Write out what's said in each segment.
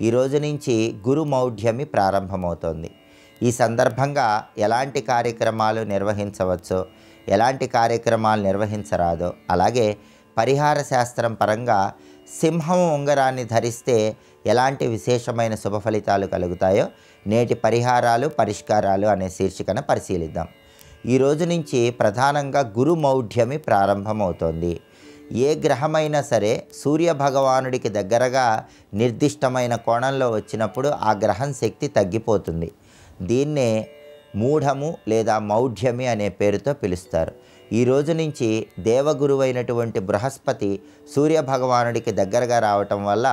ఈ రోజు నుంచి గురు మౌఢ్యమి ప్రారంభమవుతోంది. ఈ సందర్భంగా ఎలాంటి కార్యక్రమాలు నిర్వహించవచ్చో, ఎలాంటి కార్యక్రమాలు నిర్వహించరాదో, అలాగే పరిహార శాస్త్రం పరంగా సింహం ఉంగరాన్ని ధరిస్తే ఎలాంటి విశేషమైన శుభ ఫలితాలు కలుగుతాయో నేటి పరిహారాలు పరిష్కారాలు అనే శీర్షికన పరిశీలిద్దాం. ఈ రోజు నుంచి ప్రధానంగా గురు మౌఢ్యమి ప్రారంభమవుతోంది. ఏ గ్రహమైనా సరే సూర్య భగవానుడికి దగ్గరగా నిర్దిష్టమైన కోణంలో వచ్చినప్పుడు ఆ గ్రహం శక్తి తగ్గిపోతుంది. దీన్నే మూఢము లేదా మౌఢ్యమి అనే పేరుతో పిలుస్తారు. ఈ రోజు నుంచి దేవగురువైనటువంటి బృహస్పతి సూర్య భగవానుడికి దగ్గరగా రావటం వల్ల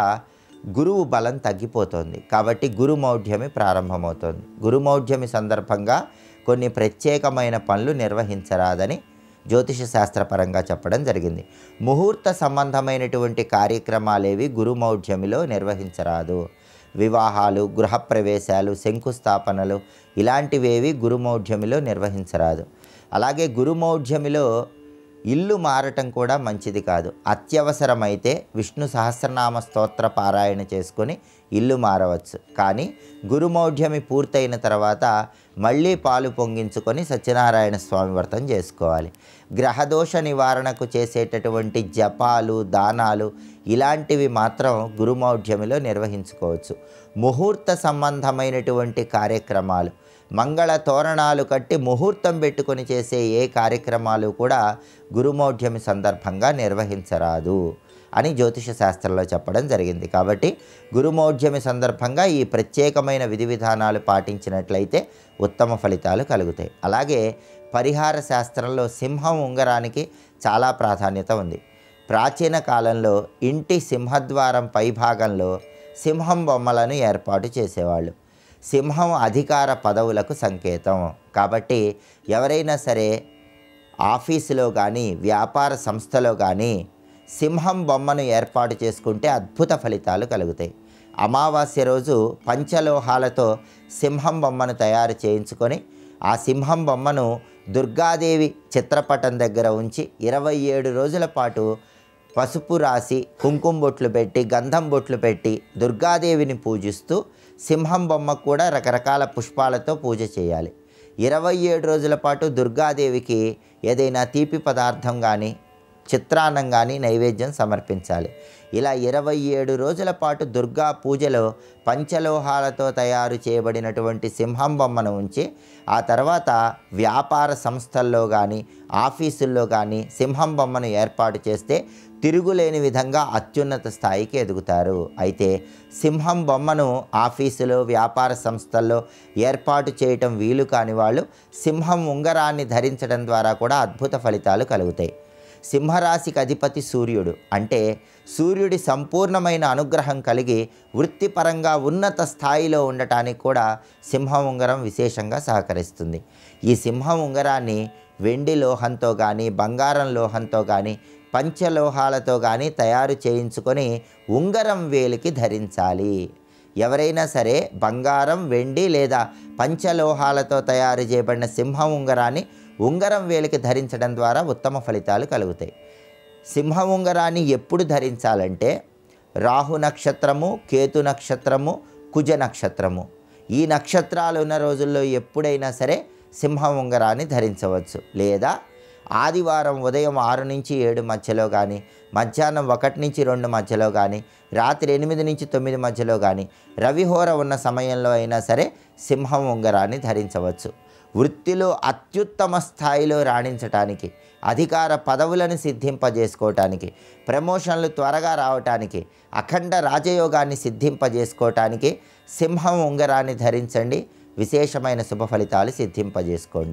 గురువు బలం తగ్గిపోతుంది. కాబట్టి గురు మౌఢ్యమి ప్రారంభమవుతుంది. గురు మౌఢ్యమి సందర్భంగా కొన్ని ప్రత్యేకమైన పనులు నిర్వహించరాదని జ్యోతిష శాస్త్రపరంగా చెప్పడం జరిగింది. ముహూర్త సంబంధమైనటువంటి కార్యక్రమాలేవి గురు మౌఢ్యమిలో నిర్వహించరాదు. వివాహాలు, గృహప్రవేశాలు, శంకుస్థాపనలు ఇలాంటివేవి గురు మౌఢ్యమిలో నిర్వహించరాదు. అలాగే గురు మౌఢ్యమిలో ఇల్లు మారటం కూడా మంచిది కాదు. అత్యవసరమైతే విష్ణు సహస్రనామ స్తోత్ర పారాయణ చేసుకొని ఇల్లు మారవచ్చు. కానీ గురు మౌఢ్యమి పూర్తయిన తర్వాత మళ్ళీ పాలు పొంగించుకొని సత్యనారాయణ స్వామి వ్రతం చేసుకోవాలి. గ్రహదోష నివారణకు చేసేటటువంటి జపాలు, దానాలు ఇలాంటివి మాత్రం గురు మౌఢ్యమిలో నిర్వహించుకోవచ్చు. ముహూర్త సంబంధమైనటువంటి కార్యక్రమాలు, మంగళ తోరణాలు కట్టి ముహూర్తం పెట్టుకొని చేసే ఏ కార్యక్రమాలు కూడా గురుమౌఢ్యమి సందర్భంగా నిర్వహించరాదు అని జ్యోతిష శాస్త్రంలో చెప్పడం జరిగింది. కాబట్టి గురుమౌఢ్యమి సందర్భంగా ఈ ప్రత్యేకమైన విధి విధానాలు పాటించినట్లయితే ఉత్తమ ఫలితాలు కలుగుతాయి. అలాగే పరిహార శాస్త్రంలో సింహం ఉంగరానికి చాలా ప్రాధాన్యత ఉంది. ప్రాచీన కాలంలో ఇంటి సింహద్వారం పైభాగంలో సింహం బొమ్మలను ఏర్పాటు చేసేవాళ్ళు. సింహం అధికార పదవులకు సంకేతం. కాబట్టి ఎవరైనా సరే ఆఫీసులో కానీ వ్యాపార సంస్థలో కానీ సింహం బొమ్మను ఏర్పాటు చేసుకుంటే అద్భుత ఫలితాలు కలుగుతాయి. అమావాస్య రోజు పంచలోహాలతో సింహం బొమ్మను తయారు చేయించుకొని ఆ సింహం బొమ్మను దుర్గాదేవి చిత్రపటం దగ్గర ఉంచి 27 రోజుల పాటు పసుపు రాసి కుంకుమ బొట్లు పెట్టి గంధం బొట్లు పెట్టి దుర్గాదేవిని పూజిస్తూ సింహం బొమ్మకు కూడా రకరకాల పుష్పాలతో పూజ చేయాలి. 27 రోజుల పాటు దుర్గాదేవికి ఏదైనా తీపి పదార్థం కానీ చిత్రాన్నం కానీ నైవేద్యం సమర్పించాలి. ఇలా 27 రోజుల పాటు దుర్గా పూజలో పంచలోహాలతో తయారు చేయబడినటువంటి సింహం బొమ్మను ఉంచి ఆ తర్వాత వ్యాపార సంస్థల్లో కానీ ఆఫీసుల్లో కానీ సింహం బొమ్మను ఏర్పాటు చేస్తే తిరుగులేని విధంగా అత్యున్నత స్థాయికి ఎదుగుతారు. అయితే సింహం బొమ్మను ఆఫీసులో వ్యాపార సంస్థల్లో ఏర్పాటు చేయటం వీలు కాని వాళ్ళు సింహం ఉంగరాన్ని ధరించడం ద్వారా కూడా అద్భుత ఫలితాలు కలుగుతాయి. సింహరాశికి అధిపతి సూర్యుడు. అంటే సూర్యుడి సంపూర్ణమైన అనుగ్రహం కలిగి వృత్తిపరంగా ఉన్నత స్థాయిలో ఉండటానికి కూడా సింహం ఉంగరం విశేషంగా సహకరిస్తుంది. ఈ సింహం ఉంగరాన్ని వెండి లోహంతో కానీ బంగారం లోహంతో కానీ పంచలోహాలతో కానీ తయారు చేయించుకొని ఉంగరం వేలికి ధరించాలి. ఎవరైనా సరే బంగారం, వెండి లేదా పంచలోహాలతో తయారు చేయబడిన సింహం ఉంగరాన్ని ఉంగరం వేలికి ధరించడం ద్వారా ఉత్తమ ఫలితాలు కలుగుతాయి. సింహం ఉంగరాన్ని ఎప్పుడు ధరించాలంటే రాహు నక్షత్రము, కేతు నక్షత్రము, కుజ నక్షత్రము ఈ నక్షత్రాలు ఉన్న రోజుల్లో ఎప్పుడైనా సరే సింహం ఉంగరాన్ని ధరించవచ్చు. లేదా ఆదివారం ఉదయం 6 నుంచి 7 మధ్యలో కానీ, మధ్యాహ్నం 1 నుంచి 2 మధ్యలో కానీ, రాత్రి 8 నుంచి 9 మధ్యలో కానీ, రవిహోర ఉన్న సమయంలో అయినా సరే సింహం ఉంగరాన్ని ధరించవచ్చు. వృత్తిలో అత్యుత్తమ స్థాయిలో రాణించటానికి, అధికార పదవులను సిద్ధింపజేసుకోవటానికి, ప్రమోషన్లు త్వరగా రావటానికి, అఖండ రాజయోగాన్ని సిద్ధింపజేసుకోవటానికి సింహం ఉంగరాన్ని ధరించండి. విశేషమైన శుభ ఫలితాలు సిద్ధింపజేసుకోండి.